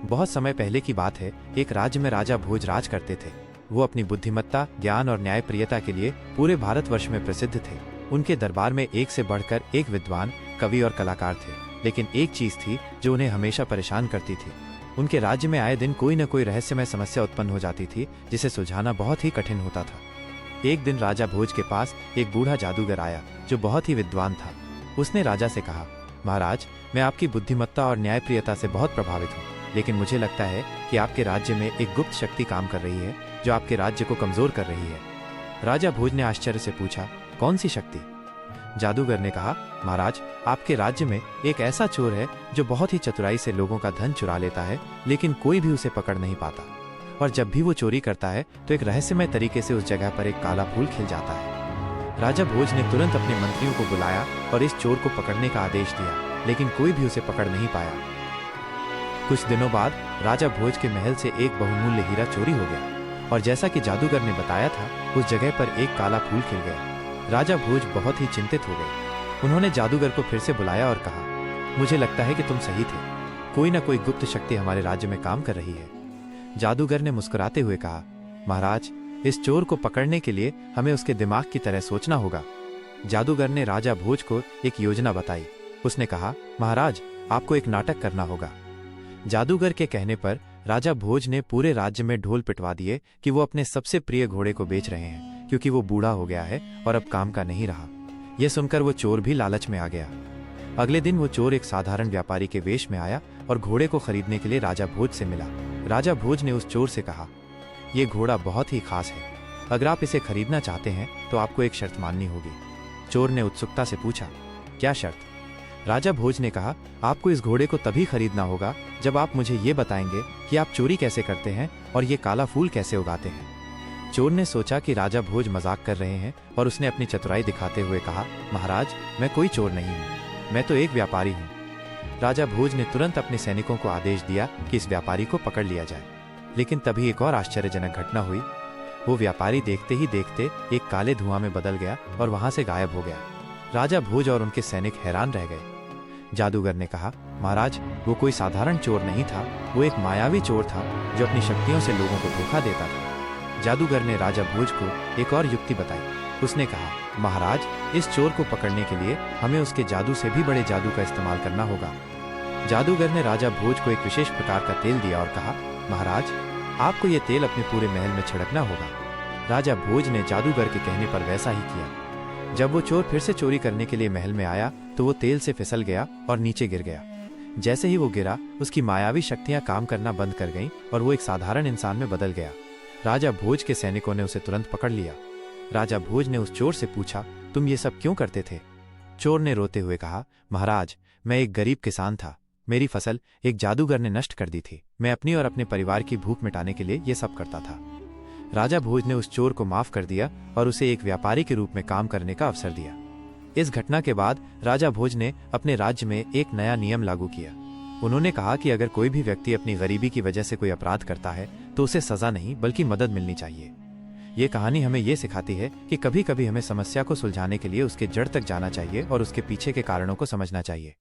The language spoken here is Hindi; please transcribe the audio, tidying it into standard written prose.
बहुत समय पहले की बात है। एक राज्य में राजा भोज राज करते थे। वो अपनी बुद्धिमत्ता, ज्ञान और न्यायप्रियता के लिए पूरे भारतवर्ष में प्रसिद्ध थे। उनके दरबार में एक से बढ़कर एक विद्वान, कवि और कलाकार थे। लेकिन एक चीज थी जो उन्हें हमेशा परेशान करती थी। उनके राज्य में आए दिन कोई न कोई रहस्यमय समस्या उत्पन्न हो जाती थी, जिसे सुलझाना बहुत ही कठिन होता था। एक दिन राजा भोज के पास एक बूढ़ा जादूगर आया जो बहुत ही विद्वान था। उसने राजा से कहा, महाराज, मैं आपकी बुद्धिमत्ता और न्यायप्रियता से बहुत प्रभावित हूँ, लेकिन मुझे लगता है कि आपके राज्य में एक गुप्त शक्ति काम कर रही है जो आपके राज्य को कमजोर कर रही है। राजा भोज ने आश्चर्य से पूछा, कौन सी शक्ति? जादूगर ने कहा, महाराज, आपके राज्य में एक ऐसा चोर है जो बहुत ही चतुराई से लोगों का धन चुरा लेता है, लेकिन कोई भी उसे पकड़ नहीं पाता। और जब भी वो चोरी करता है तो एक रहस्यमय तरीके से उस जगह पर एक काला फूल खिल जाता है। राजा भोज ने तुरंत अपने मंत्रियों को बुलाया और इस चोर को पकड़ने का आदेश दिया, लेकिन कोई भी उसे पकड़ नहीं पाया। कुछ दिनों बाद राजा भोज के महल से एक बहुमूल्य हीरा चोरी हो गया, और जैसा कि जादूगर ने बताया था, उस जगह पर एक काला फूल खिल गया। राजा भोज बहुत ही चिंतित हो गए। उन्होंने जादूगर को फिर से बुलाया और कहा, मुझे लगता है कि तुम सही थे। कोई न कोई गुप्त शक्ति हमारे राज्य में काम कर रही है। जादूगर ने मुस्कुराते हुए कहा, महाराज, इस चोर को पकड़ने के लिए हमें उसके दिमाग की तरह सोचना होगा। जादूगर ने राजा भोज को एक योजना बताई। उसने कहा, महाराज, आपको एक नाटक करना होगा। जादूगर के कहने पर राजा भोज ने पूरे राज्य में ढोल पिटवा दिए कि वो अपने सबसे प्रिय घोड़े को बेच रहे हैं, क्योंकि वो बूढ़ा हो गया है और अब काम का नहीं रहा। यह सुनकर वो चोर भी लालच में आ गया। अगले दिन वो चोर एक साधारण व्यापारी के वेश में आया और घोड़े को खरीदने के लिए राजा भोज से मिला। राजा भोज ने उस चोर से कहा, ये घोड़ा बहुत ही खास है। अगर आप इसे खरीदना चाहते हैं तो आपको एक शर्त माननी होगी। चोर ने उत्सुकता से पूछा, क्या शर्त? राजा भोज ने कहा, आपको इस घोड़े को तभी खरीदना होगा जब आप मुझे ये बताएंगे कि आप चोरी कैसे करते हैं और ये काला फूल कैसे उगाते हैं। चोर ने सोचा कि राजा भोज मजाक कर रहे हैं और उसने अपनी चतुराई दिखाते हुए कहा, महाराज, मैं कोई चोर नहीं हूँ, मैं तो एक व्यापारी हूँ। राजा भोज ने तुरंत अपने सैनिकों को आदेश दिया कि इस व्यापारी को पकड़ लिया जाए। लेकिन तभी एक और आश्चर्यजनक घटना हुई। वो व्यापारी देखते ही देखते एक काले धुआं में बदल गया और वहां से गायब हो गया। राजा भोज और उनके सैनिक हैरान रह गए। जादूगर ने कहा, महाराज, वो कोई साधारण चोर नहीं था, वो एक मायावी चोर था जो अपनी शक्तियों से लोगों को धोखा देता था। जादूगर ने राजा भोज को एक और युक्ति बताई। उसने कहा, महाराज, इस चोर को पकड़ने के लिए हमें उसके जादू से भी बड़े जादू का इस्तेमाल करना होगा। जादूगर ने राजा भोज को एक विशेष प्रकार का तेल दिया और कहा, महाराज, आपको ये तेल अपने पूरे महल में छिड़कना होगा। राजा भोज ने जादूगर के कहने पर वैसा ही किया। जब वो चोर फिर से चोरी करने के लिए महल में आया तो वो तेल से फिसल गया और नीचे गिर गया। जैसे ही वो गिरा, उसकी मायावी शक्तियां काम करना बंद कर गईं और वो एक साधारण इंसान में बदल गया। राजा भोज के सैनिकों ने उसे तुरंत पकड़ लिया। राजा भोज ने उस चोर से पूछा, तुम ये सब क्यों करते थे? चोर ने रोते हुए कहा, महाराज, मैं एक गरीब किसान था। मेरी फसल एक जादूगर ने नष्ट कर दी थी। मैं अपनी और अपने परिवार की भूख मिटाने के लिए ये सब करता था। राजा भोज ने उस चोर को माफ कर दिया और उसे एक व्यापारी के रूप में काम करने का अवसर दिया। इस घटना के बाद राजा भोज ने अपने राज्य में एक नया नियम लागू किया। उन्होंने कहा कि अगर कोई भी व्यक्ति अपनी गरीबी की वजह से कोई अपराध करता है तो उसे सजा नहीं बल्कि मदद मिलनी चाहिए। ये कहानी हमें ये सिखाती है कि कभी कभी हमें समस्या को सुलझाने के लिए उसके जड़ तक जाना चाहिए और उसके पीछे के कारणों को समझना चाहिए।